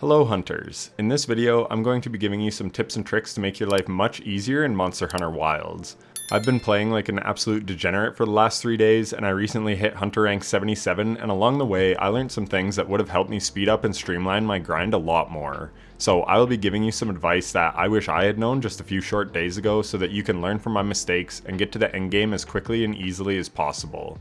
Hello hunters! In this video, I'm going to be giving you some tips and tricks to make your life much easier in Monster Hunter Wilds. I've been playing like an absolute degenerate for the last 3 days, and I recently hit Hunter rank 77, and along the way, I learned some things that would have helped me speed up and streamline my grind a lot more. So I will be giving you some advice that I wish I had known just a few short days ago so that you can learn from my mistakes and get to the endgame as quickly and easily as possible.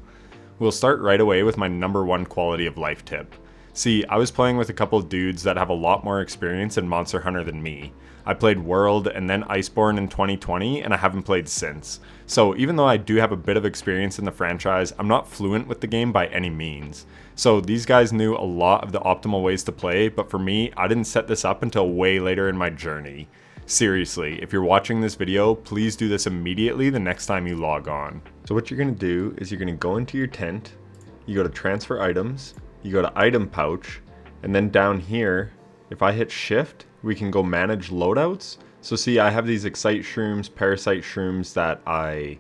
We'll start right away with my number one quality of life tip. See, I was playing with a couple of dudes that have a lot more experience in Monster Hunter than me. I played World and then Iceborne in 2020, and I haven't played since. So even though I do have a bit of experience in the franchise, I'm not fluent with the game by any means. So these guys knew a lot of the optimal ways to play, but for me, I didn't set this up until way later in my journey. Seriously, if you're watching this video, please do this immediately the next time you log on. So what you're going to do is you're going to go into your tent, you go to transfer items, you go to item pouch, and then down here, if I hit shift, we can go manage loadouts. So see, I have these excite shrooms, parasite shrooms that I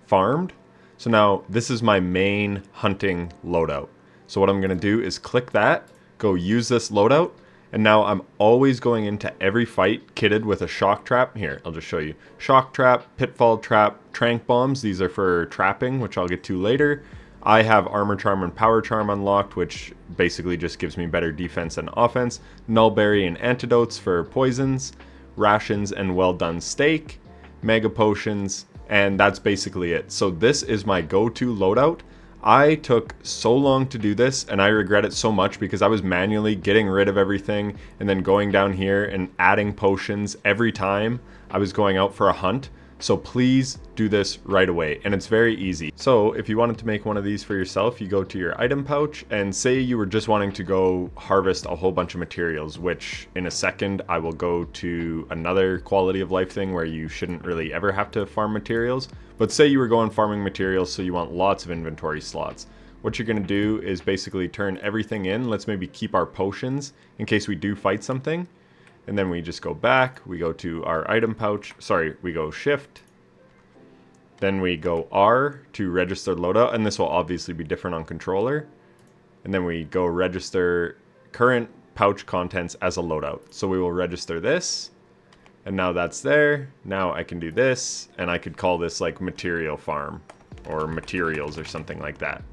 farmed. So now this is my main hunting loadout. So what I'm gonna do is click that, go use this loadout, and now I'm always going into every fight kitted with a shock trap. Here, I'll just show you. Shock trap, pitfall trap, trank bombs. These are for trapping, which I'll get to later. I have Armor Charm and Power Charm unlocked, which basically just gives me better defense and offense. Nullberry and Antidotes for poisons. Rations and Well Done Steak. Mega Potions. And that's basically it. So this is my go-to loadout. I took so long to do this, and I regret it so much because I was manually getting rid of everything and then going down here and adding potions every time I was going out for a hunt. So please do this right away, and it's very easy. So if you wanted to make one of these for yourself, you go to your item pouch, and say you were just wanting to go harvest a whole bunch of materials, which in a second I will go to another quality of life thing where you shouldn't really ever have to farm materials. But say you were going farming materials, so you want lots of inventory slots. What you're gonna do is basically turn everything in. Let's maybe keep our potions in case we do fight something. And then we just go back, we go to our item pouch, we go shift, then we go R to register loadout, and this will obviously be different on controller. And then we go register current pouch contents as a loadout. So we will register this, and now that's there. Now I can do this, and I could call this like material farm, or materials or something like that.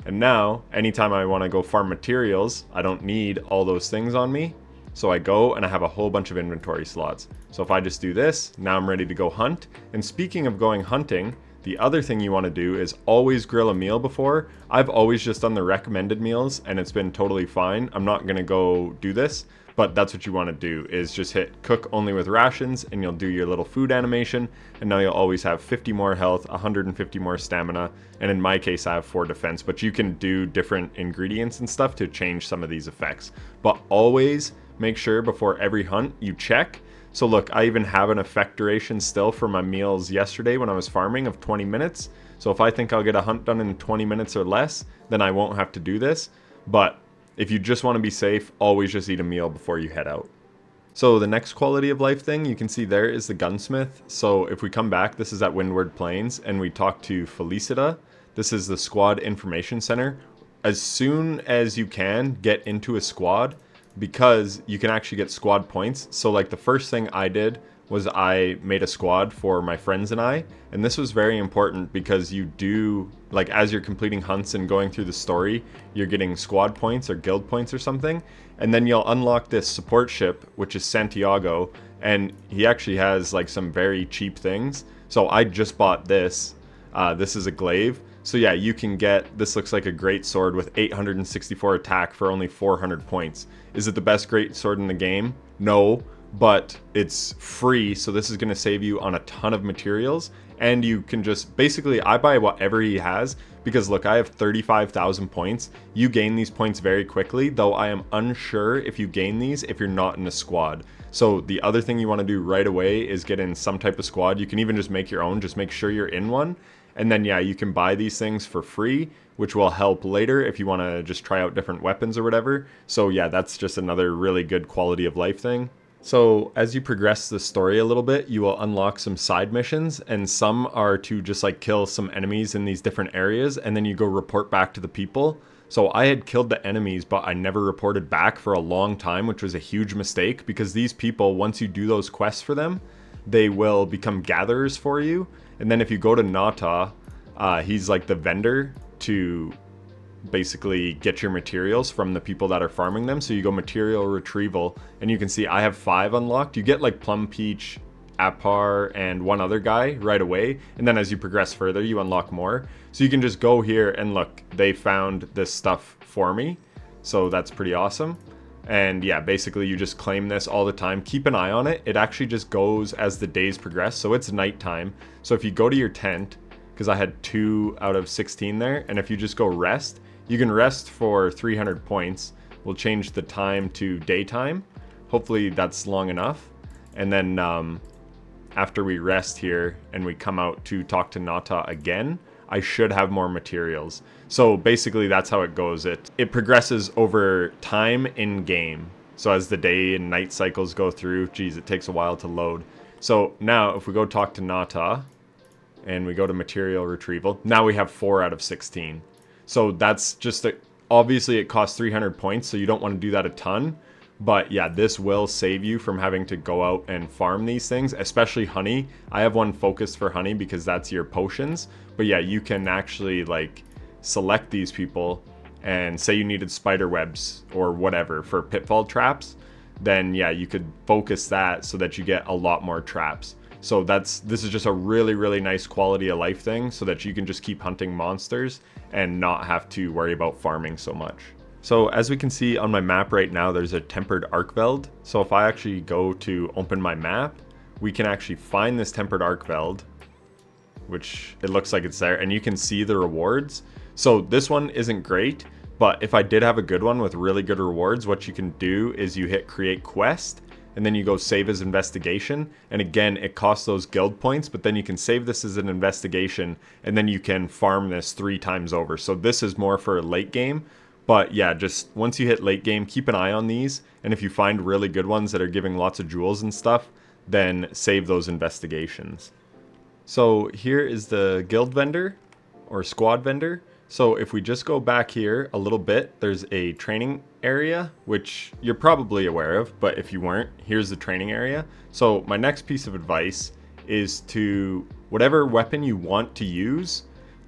And now, anytime I wanna go farm materials, I don't need all those things on me. So I go and I have a whole bunch of inventory slots. So if I just do this, now I'm ready to go hunt. And speaking of going hunting, the other thing you want to do is always grill a meal before. I've always just done the recommended meals and it's been totally fine. I'm not going to go do this, but that's what you want to do is just hit cook only with rations and you'll do your little food animation. And now you'll always have 50 more health, 150 more stamina. And in my case, I have 4 defense, but you can do different ingredients and stuff to change some of these effects. But always make sure before every hunt you check. So look, I even have an effect duration still for my meals yesterday when I was farming of 20 minutes. So if I think I'll get a hunt done in 20 minutes or less, then I won't have to do this. But if you just want to be safe, always just eat a meal before you head out. So the next quality of life thing you can see there is the gunsmith. So if we come back, this is at Windward Plains and we talk to Felicita. This is the squad information center. As soon as you can get into a squad, because you can actually get squad points. So like the first thing I did was I made a squad for my friends and I, and this was very important because you do, like as you're completing hunts and going through the story, you're getting squad points or guild points or something, and then you'll unlock this support ship, which is Santiago, and he actually has like some very cheap things. So I just bought this. This is a glaive. So yeah, you can get, this looks like a great sword with 864 attack for only 400 points. Is it the best great sword in the game? No, but it's free, so this is going to save you on a ton of materials. And you can just, basically, I buy whatever he has, because look, I have 35,000 points. You gain these points very quickly, though I am unsure if you gain these if you're not in a squad. So the other thing you want to do right away is get in some type of squad. You can even just make your own, just make sure you're in one. And then, yeah, you can buy these things for free, which will help later if you want to just try out different weapons or whatever. So yeah, that's just another really good quality of life thing. So as you progress the story a little bit, you will unlock some side missions, and some are to just like kill some enemies in these different areas, and then you go report back to the people. So I had killed the enemies, but I never reported back for a long time, which was a huge mistake because these people, once you do those quests for them, they will become gatherers for you. And then if you go to Nata, he's like the vendor to basically get your materials from the people that are farming them. So you go material retrieval, and you can see I have 5 unlocked. You get like Plum Peach, Apar, and one other guy right away, and then as you progress further you unlock more. So you can just go here and look, they found this stuff for me, so that's pretty awesome. And yeah, basically you just claim this all the time. Keep an eye on it. It actually just goes as the days progress, so it's nighttime. So if you go to your tent, because I had 2 out of 16 there, and if you just go rest, you can rest for 300 points. We'll change the time to daytime. Hopefully that's long enough. And then after we rest here and we come out to talk to Nata again, I should have more materials. So basically that's how it goes. It progresses over time in game. So as the day and night cycles go through, geez, it takes a while to load. So now if we go talk to Nata and we go to material retrieval, now we have 4 out of 16. So that's just, obviously it costs 300 points, so you don't want to do that a ton. But yeah, this will save you from having to go out and farm these things, especially honey. I have one focused for honey because that's your potions. But yeah, you can actually like select these people and say you needed spider webs or whatever for pitfall traps. Then yeah, you could focus that so that you get a lot more traps. So this is just a really, really nice quality of life thing so that you can just keep hunting monsters and not have to worry about farming so much. So as we can see on my map right now, there's a tempered Arkveld. So if I actually go to open my map, we can actually find this tempered Arkveld, which it looks like it's there, and you can see the rewards. So this one isn't great, but if I did have a good one with really good rewards, what you can do is you hit create quest, and then you go save as investigation. And again, it costs those guild points, but then you can save this as an investigation, and then you can farm this 3 times over. So this is more for late game. But yeah, just once you hit late game, keep an eye on these. And if you find really good ones that are giving lots of jewels and stuff, then save those investigations. So here is the guild vendor or squad vendor. So if we just go back here a little bit, there's a training area, which you're probably aware of, but if you weren't, here's the training area. So my next piece of advice is to, whatever weapon you want to use,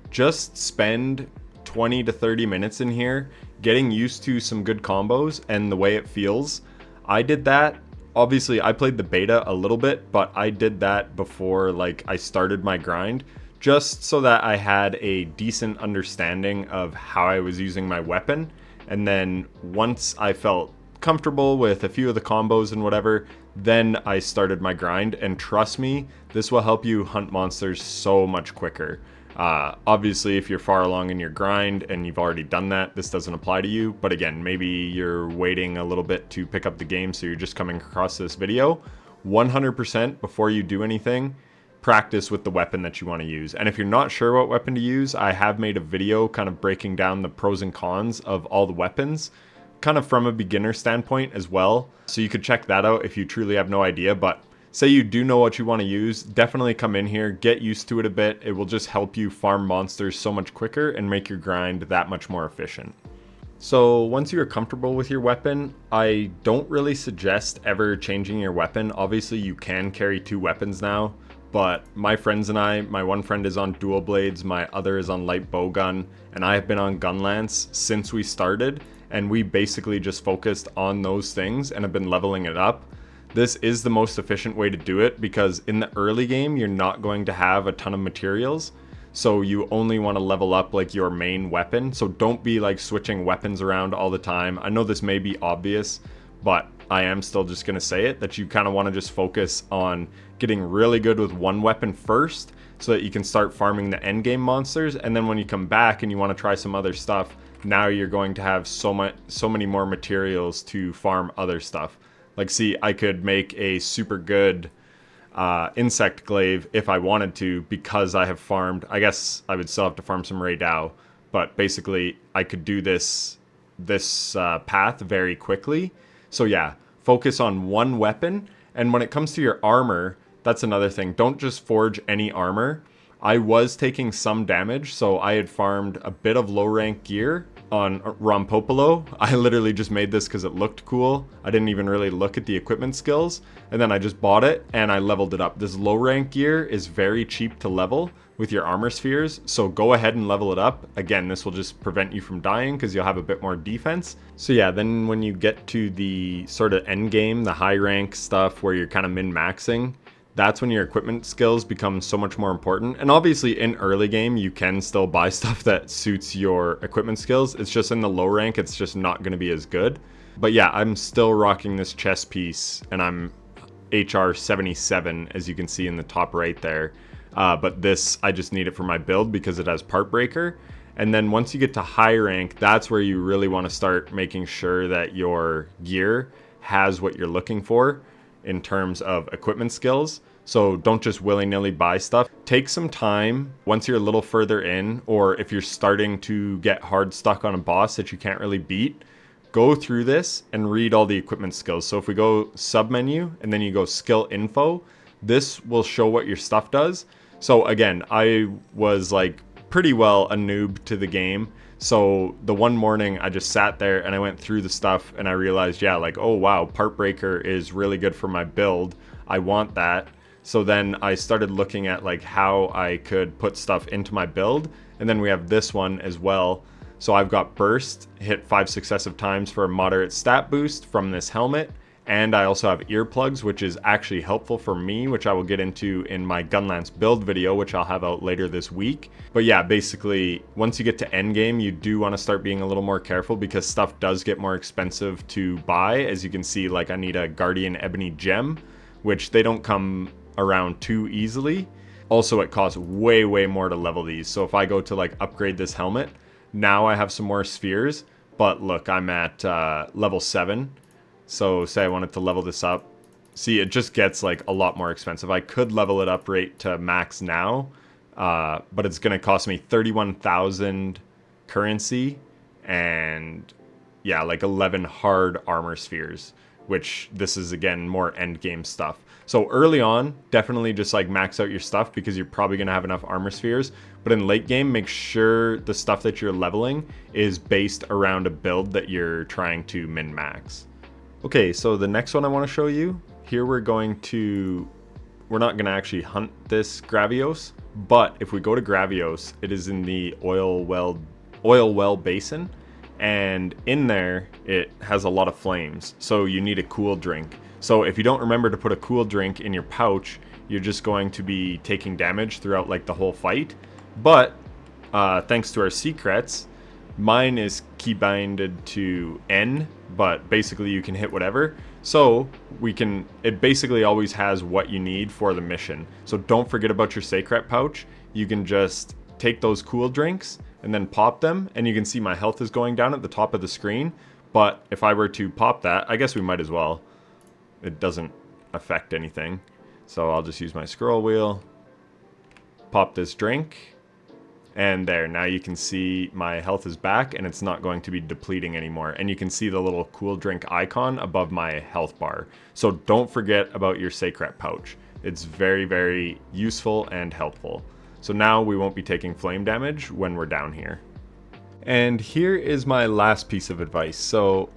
just spend 20 to 30 minutes in here getting used to some good combos and the way it feels. I did that. Obviously, I played the beta a little bit, but I did that before like I started my grind, just so that I had a decent understanding of how I was using my weapon. And then once I felt comfortable with a few of the combos and whatever, then I started my grind. And trust me, this will help you hunt monsters so much quicker. Obviously, if you're far along in your grind and you've already done that, this doesn't apply to you. But again, maybe you're waiting a little bit to pick up the game, so you're just coming across this video. 100% before you do anything, practice with the weapon that you want to use. And if you're not sure what weapon to use, I have made a video kind of breaking down the pros and cons of all the weapons, kind of from a beginner standpoint as well. So you could check that out if you truly have no idea. But say you do know what you want to use, definitely come in here, get used to it a bit. It will just help you farm monsters so much quicker and make your grind that much more efficient. So once you're comfortable with your weapon, I don't really suggest ever changing your weapon. Obviously you can carry 2 weapons now, but my friends and I, my one friend is on dual blades, my other is on light bowgun, and I have been on gunlance since we started, and we basically just focused on those things and have been leveling it up. This is the most efficient way to do it because in the early game, you're not going to have a ton of materials. So you only want to level up like your main weapon. So don't be like switching weapons around all the time. I know this may be obvious, but I am still just going to say it, that you kind of want to just focus on getting really good with one weapon first so that you can start farming the end game monsters. And then when you come back and you want to try some other stuff, now you're going to have so many more materials to farm other stuff. Like, see, I could make a super good insect glaive if I wanted to because I have farmed. I guess I would still have to farm some Ray Dow, but basically I could do this path very quickly. So yeah, focus on one weapon. And when it comes to your armor, that's another thing. Don't just forge any armor. I was taking some damage, so I had farmed a bit of low rank gear on Rompopolo. I literally just made this because it looked cool. I didn't even really look at the equipment skills, and then I just bought it and I leveled it up. This low rank gear is very cheap to level with your armor spheres, so go ahead and level it up. Again, this will just prevent you from dying because you'll have a bit more defense. So yeah, then when you get to the sort of end game, the high rank stuff where you're kind of min-maxing, that's when your equipment skills become so much more important. And obviously in early game, you can still buy stuff that suits your equipment skills. It's just in the low rank, it's just not going to be as good. But yeah, I'm still rocking this chest piece, and I'm HR 77, as you can see in the top right there. But this, I just need it for my build because it has part breaker. And then once you get to high rank, that's where you really want to start making sure that your gear has what you're looking for in terms of equipment skills. So don't just willy-nilly buy stuff. Take some time once you're a little further in, or if you're starting to get hard stuck on a boss that you can't really beat, go through this and read all the equipment skills. So if we go sub menu and then you go skill info, this will show what your stuff does. So again, I was like pretty well a noob to the game. So the one morning I just sat there and I went through the stuff and I realized, yeah, like, oh wow, part breaker is really good for my build. I want that. So then I started looking at like how I could put stuff into my build. And then we have this one as well. So I've got burst, hit 5 successive times for a moderate stat boost from this helmet. And I also have earplugs, which is actually helpful for me, which I will get into in my Gunlance build video, which I'll have out later this week. But yeah, basically, once you get to endgame, you do want to start being a little more careful because stuff does get more expensive to buy. As you can see, like I need a Guardian Ebony Gem, which they don't come around too easily. Also, it costs way, way more to level these. So if I go to like upgrade this helmet, now I have some more spheres. But look, I'm at level 7. So say I wanted to level this up. See, it just gets like a lot more expensive. I could level it up right to max now, but it's going to cost me 31,000 currency and yeah, like 11 hard armor spheres, which this is again more end game stuff. So early on, definitely just like max out your stuff because you're probably going to have enough armor spheres. But in late game, make sure the stuff that you're leveling is based around a build that you're trying to min-max. Okay, so the next one I want to show you, here we're not going to actually hunt this Gravios, but if we go to Gravios, it is in the oil well basin, and in there it has a lot of flames, so you need a cool drink. So if you don't remember to put a cool drink in your pouch, you're just going to be taking damage throughout like the whole fight. But thanks to our secrets, mine is keybinded to N, but basically you can hit whatever. So it basically always has what you need for the mission. So don't forget about your Seikret Pouch. You can just take those cool drinks and then pop them, and you can see my health is going down at the top of the screen. But if I were to pop that, I guess we might as well. It doesn't affect anything. So I'll just use my scroll wheel, pop this drink, and there, now you can see my health is back and it's not going to be depleting anymore. And you can see the little cool drink icon above my health bar. So don't forget about your Seikret Pouch. It's very, very useful and helpful. So now we won't be taking flame damage when we're down here. And here is my last piece of advice. So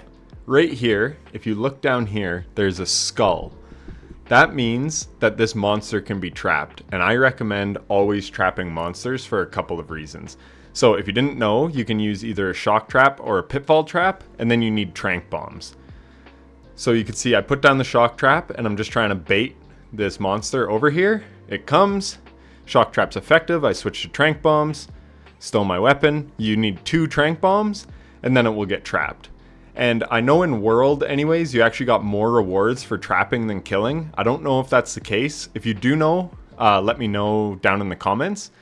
right here, if you look down here, there's a skull. That means that this monster can be trapped, and I recommend always trapping monsters for a couple of reasons. So if you didn't know, you can use either a shock trap or a pitfall trap, and then you need trank bombs. So you can see I put down the shock trap, and I'm just trying to bait this monster over here. It comes, shock trap's effective, I switch to trank bombs, stole my weapon. You need 2 trank bombs, and then it will get trapped. And I know in World anyways, you actually got more rewards for trapping than killing. I don't know if that's the case. If you do know, let me know down in the comments.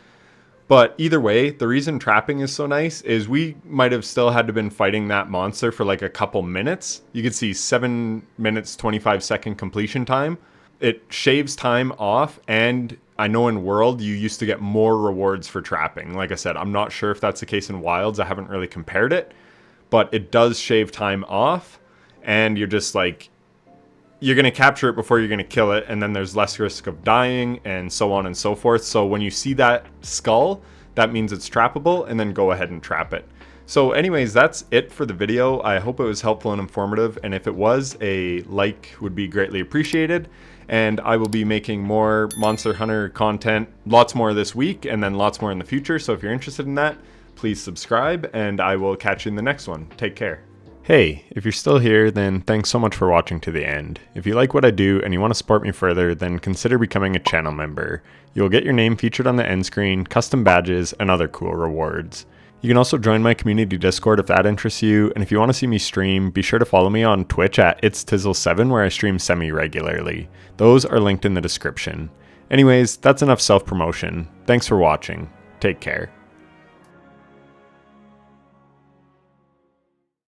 But either way, the reason trapping is so nice is we might have still had to been fighting that monster for like a couple minutes. You can see 7 minutes, 25-second completion time. It shaves time off, and I know in World you used to get more rewards for trapping. Like I said, I'm not sure if that's the case in Wilds. I haven't really compared it. But it does shave time off, and you're just like, you're going to capture it before you're going to kill it, and then there's less risk of dying, and so on and so forth. So when you see that skull, that means it's trappable, and then go ahead and trap it. So anyways, that's it for the video. I hope it was helpful and informative, and if it was, a like would be greatly appreciated. And I will be making more Monster Hunter content, lots more this week, and then lots more in the future. So if you're interested in that, please subscribe, and I will catch you in the next one. Take care. Hey, if you're still here, then thanks so much for watching to the end. If you like what I do and you want to support me further, then consider becoming a channel member. You'll get your name featured on the end screen, custom badges, and other cool rewards. You can also join my community Discord if that interests you, and if you want to see me stream, be sure to follow me on Twitch at itstizzle7 where I stream semi-regularly. Those are linked in the description. Anyways, that's enough self-promotion. Thanks for watching. Take care.